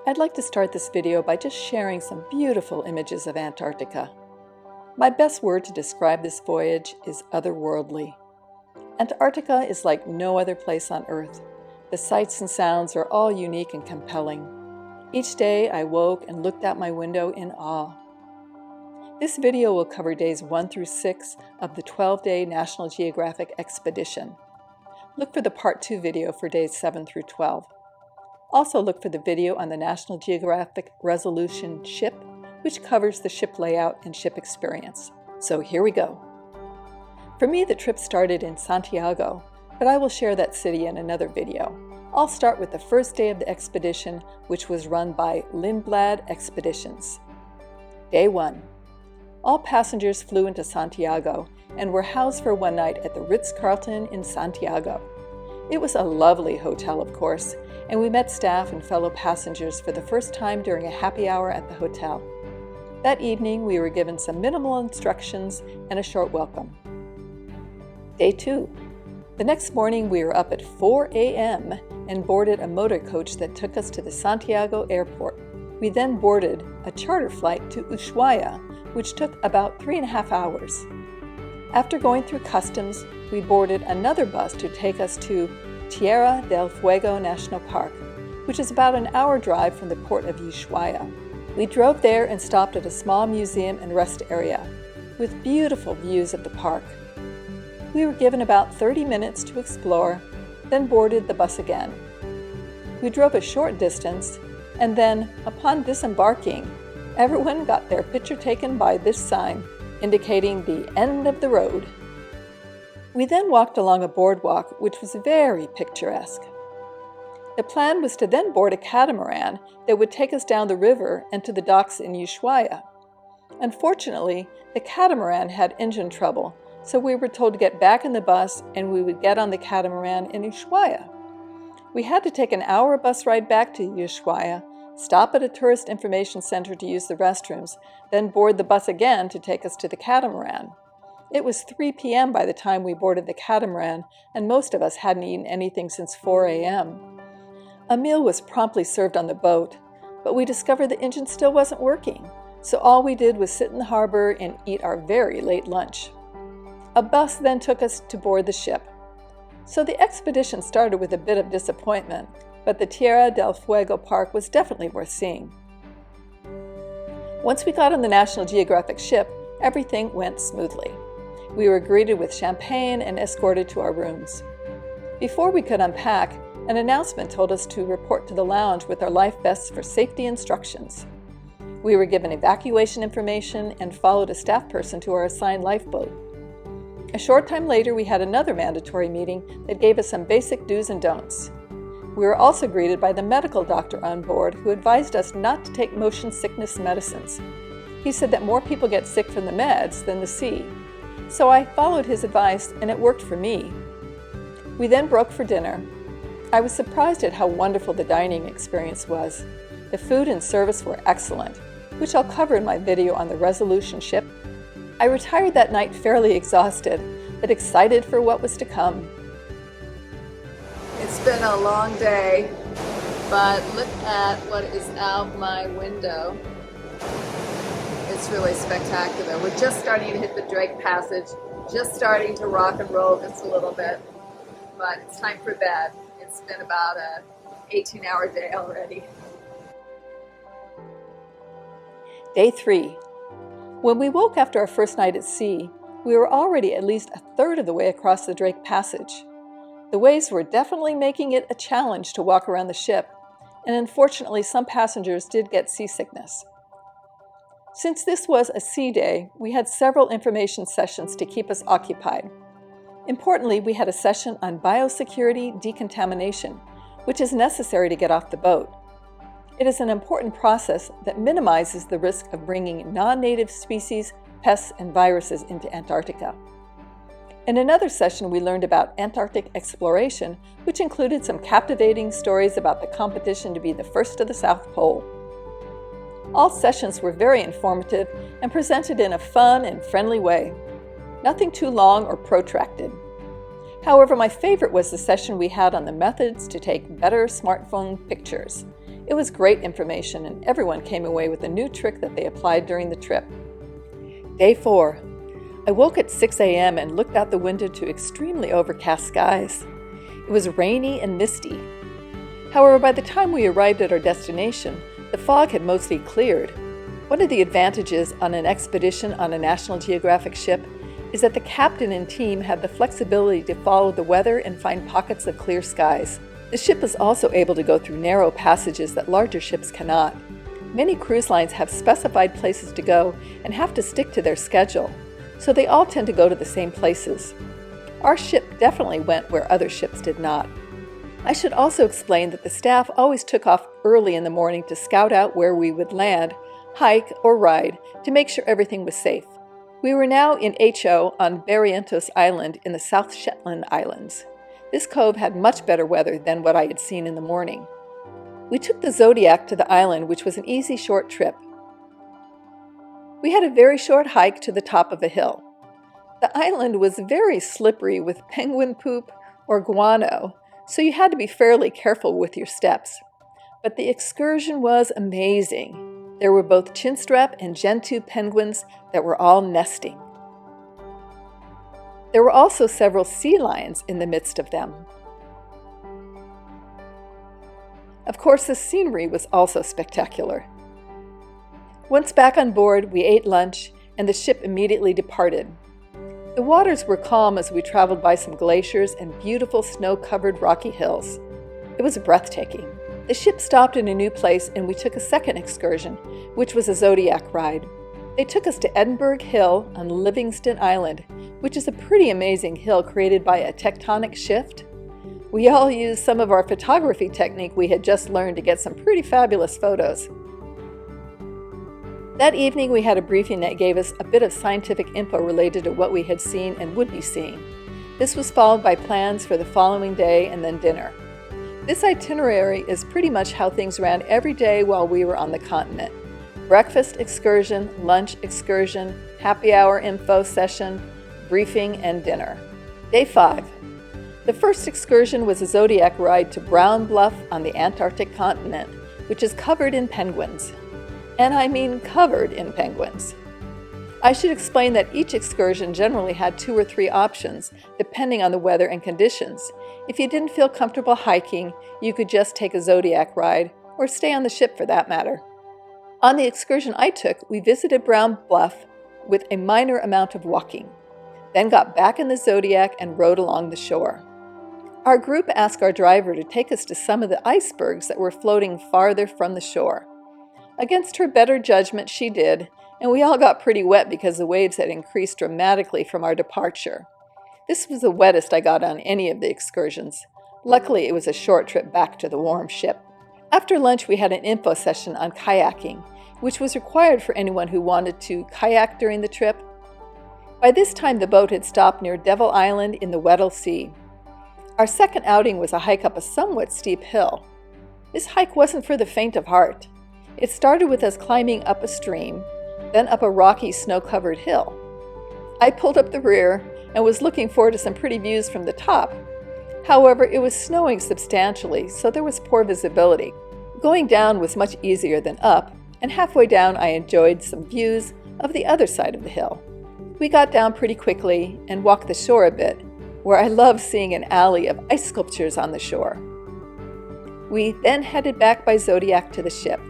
I'd like to start this video by just sharing some beautiful images of Antarctica. My best word to describe this voyage is otherworldly. Antarctica is like no other place on Earth. The sights and sounds are all unique and compelling. Each day I woke and looked out my window in awe. This video will cover days 1 through 6 of the 12-day National Geographic expedition. Look for the Part 2 video for days 7 through 12. Also look for the video on the National Geographic Resolution ship, which covers the ship layout and ship experience. So here we go. For me, the trip started in Santiago, but I will share that city in another video. I'll start with the first day of the expedition, which was run by Lindblad Expeditions. Day 1. All passengers flew into Santiago and were housed for one night at the Ritz-Carlton in Santiago. It was a lovely hotel, of course, and we met staff and fellow passengers for the first time during a happy hour at the hotel. That evening, we were given some minimal instructions and a short welcome. Day 2. The next morning, we were up at 4 a.m. and boarded a motor coach that took us to the Santiago airport. We then boarded a charter flight to Ushuaia, which took about 3.5 hours. After going through customs, we boarded another bus to take us to Tierra del Fuego National Park, which is about an hour drive from the port of Ushuaia. We drove there and stopped at a small museum and rest area, with beautiful views of the park. We were given about 30 minutes to explore, then boarded the bus again. We drove a short distance, and then, upon disembarking, everyone got their picture taken by this sign, indicating the end of the road. We then walked along a boardwalk, which was very picturesque. The plan was to then board a catamaran that would take us down the river and to the docks in Ushuaia. Unfortunately, the catamaran had engine trouble, so we were told to get back in the bus and we would get on the catamaran in Ushuaia. We had to take an hour bus ride back to Ushuaia, stop at a tourist information center to use the restrooms, then board the bus again to take us to the catamaran. It was 3 p.m. by the time we boarded the catamaran, and most of us hadn't eaten anything since 4 a.m. A meal was promptly served on the boat, but we discovered the engine still wasn't working, so all we did was sit in the harbor and eat our very late lunch. A bus then took us to board the ship. So the expedition started with a bit of disappointment, but the Tierra del Fuego Park was definitely worth seeing. Once we got on the National Geographic ship, everything went smoothly. We were greeted with champagne and escorted to our rooms. Before we could unpack, an announcement told us to report to the lounge with our life vests for safety instructions. We were given evacuation information and followed a staff person to our assigned lifeboat. A short time later, we had another mandatory meeting that gave us some basic do's and don'ts. We were also greeted by the medical doctor on board who advised us not to take motion sickness medicines. He said that more people get sick from the meds than the sea. So I followed his advice and it worked for me. We then broke for dinner. I was surprised at how wonderful the dining experience was. The food and service were excellent, which I'll cover in my video on the Resolution ship. I retired that night fairly exhausted, but excited for what was to come. It's been a long day, but look at what is out my window. It's really spectacular. We're just starting to hit the Drake Passage, just starting to rock and roll just a little bit, but it's time for bed. It's been about an 18-hour day already. Day 3. When we woke after our first night at sea, we were already at least a third of the way across the Drake Passage. The waves were definitely making it a challenge to walk around the ship, and unfortunately some passengers did get seasickness. Since this was a sea day, we had several information sessions to keep us occupied. Importantly, we had a session on biosecurity decontamination, which is necessary to get off the boat. It is an important process that minimizes the risk of bringing non-native species, pests, and viruses into Antarctica. In another session, we learned about Antarctic exploration, which included some captivating stories about the competition to be the first to the South Pole. All sessions were very informative and presented in a fun and friendly way. Nothing too long or protracted. However, my favorite was the session we had on the methods to take better smartphone pictures. It was great information, and everyone came away with a new trick that they applied during the trip. Day 4. I woke at 6 a.m. and looked out the window to extremely overcast skies. It was rainy and misty. However, by the time we arrived at our destination, the fog had mostly cleared. One of the advantages on an expedition on a National Geographic ship is that the captain and team have the flexibility to follow the weather and find pockets of clear skies. The ship is also able to go through narrow passages that larger ships cannot. Many cruise lines have specified places to go and have to stick to their schedule, so they all tend to go to the same places. Our ship definitely went where other ships did not. I should also explain that the staff always took off early in the morning to scout out where we would land, hike, or ride to make sure everything was safe. We were now in HO on Barrientos Island in the South Shetland Islands. This cove had much better weather than what I had seen in the morning. We took the Zodiac to the island, which was an easy short trip. We had a very short hike to the top of a hill. The island was very slippery with penguin poop or guano, so you had to be fairly careful with your steps. But the excursion was amazing. There were both chinstrap and gentoo penguins that were all nesting. There were also several sea lions in the midst of them. Of course, the scenery was also spectacular. Once back on board, we ate lunch, and the ship immediately departed. The waters were calm as we traveled by some glaciers and beautiful snow-covered rocky hills. It was breathtaking. The ship stopped in a new place, and we took a second excursion, which was a Zodiac ride. They took us to Edinburgh Hill on Livingston Island, which is a pretty amazing hill created by a tectonic shift. We all used some of our photography technique we had just learned to get some pretty fabulous photos. That evening we had a briefing that gave us a bit of scientific info related to what we had seen and would be seeing. This was followed by plans for the following day and then dinner. This itinerary is pretty much how things ran every day while we were on the continent. Breakfast excursion, lunch excursion, happy hour info session, briefing, and dinner. Day 5. The first excursion was a Zodiac ride to Brown Bluff on the Antarctic continent, which is covered in penguins. And I mean covered in penguins. I should explain that each excursion generally had 2 or 3 options, depending on the weather and conditions. If you didn't feel comfortable hiking, you could just take a Zodiac ride, or stay on the ship for that matter. On the excursion I took, we visited Brown Bluff with a minor amount of walking, then got back in the Zodiac and rode along the shore. Our group asked our driver to take us to some of the icebergs that were floating farther from the shore. Against her better judgment, she did, and we all got pretty wet because the waves had increased dramatically from our departure. This was the wettest I got on any of the excursions. Luckily, it was a short trip back to the warm ship. After lunch, we had an info session on kayaking, which was required for anyone who wanted to kayak during the trip. By this time, the boat had stopped near Devil Island in the Weddell Sea. Our second outing was a hike up a somewhat steep hill. This hike wasn't for the faint of heart. It started with us climbing up a stream, then up a rocky, snow-covered hill. I pulled up the rear and was looking forward to some pretty views from the top. However, it was snowing substantially, so there was poor visibility. Going down was much easier than up, and halfway down I enjoyed some views of the other side of the hill. We got down pretty quickly and walked the shore a bit, where I love seeing an alley of ice sculptures on the shore. We then headed back by Zodiac to the ship.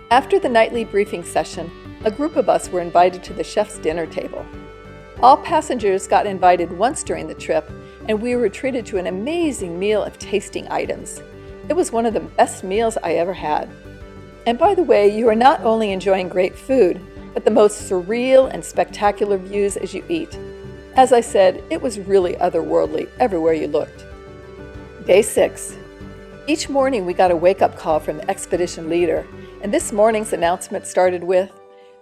After the nightly briefing session, a group of us were invited to the chef's dinner table. All passengers got invited once during the trip, and we were treated to an amazing meal of tasting items. It was one of the best meals I ever had. And by the way, you are not only enjoying great food, but the most surreal and spectacular views as you eat. As I said, it was really otherworldly everywhere you looked. Day 6. Each morning we got a wake-up call from the expedition leader, and this morning's announcement started with,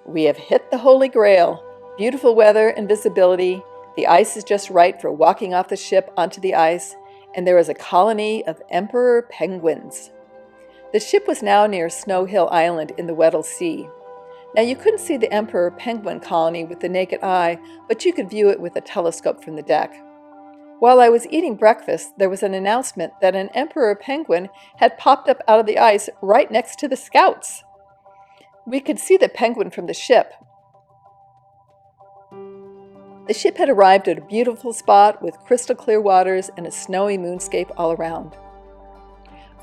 "We have hit the Holy Grail. Beautiful weather and visibility. The ice is just right for walking off the ship onto the ice, and there is a colony of emperor penguins." The ship was now near Snow Hill Island in the Weddell Sea. Now you couldn't see the emperor penguin colony with the naked eye, but you could view it with a telescope from the deck. While I was eating breakfast, there was an announcement that an emperor penguin had popped up out of the ice right next to the scouts. We could see the penguin from the ship. The ship had arrived at a beautiful spot with crystal clear waters and a snowy moonscape all around.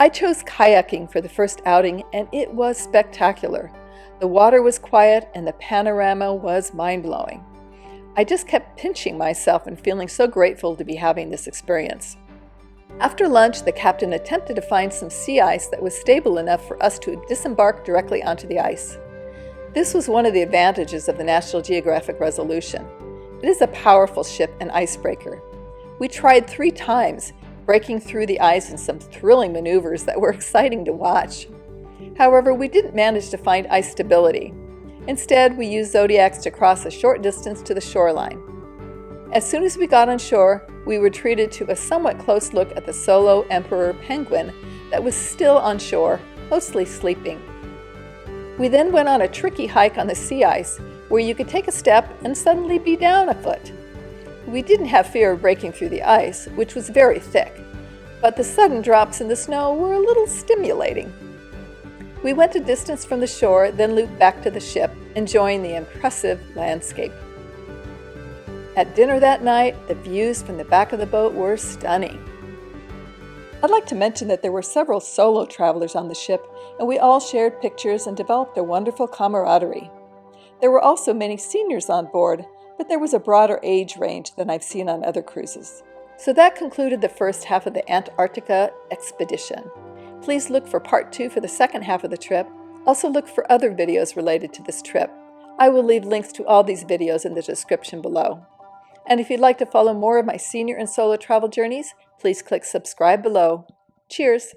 I chose kayaking for the first outing, and it was spectacular. The water was quiet and the panorama was mind-blowing. I just kept pinching myself and feeling so grateful to be having this experience. After lunch, the captain attempted to find some sea ice that was stable enough for us to disembark directly onto the ice. This was one of the advantages of the National Geographic Resolution. It is a powerful ship and icebreaker. We tried 3 times, breaking through the ice in some thrilling maneuvers that were exciting to watch. However, we didn't manage to find ice stability. Instead, we used zodiacs to cross a short distance to the shoreline. As soon as we got on shore, we were treated to a somewhat close look at the solo emperor penguin that was still on shore, mostly sleeping. We then went on a tricky hike on the sea ice, where you could take a step and suddenly be down a foot. We didn't have fear of breaking through the ice, which was very thick, but the sudden drops in the snow were a little stimulating. We went a distance from the shore, then looped back to the ship, enjoying the impressive landscape. At dinner that night, the views from the back of the boat were stunning. I'd like to mention that there were several solo travelers on the ship, and we all shared pictures and developed a wonderful camaraderie. There were also many seniors on board, but there was a broader age range than I've seen on other cruises. So that concluded the first half of the Antarctica expedition. Please look for part 2 for the second half of the trip. Also look for other videos related to this trip. I will leave links to all these videos in the description below. And if you'd like to follow more of my senior and solo travel journeys, please click subscribe below. Cheers!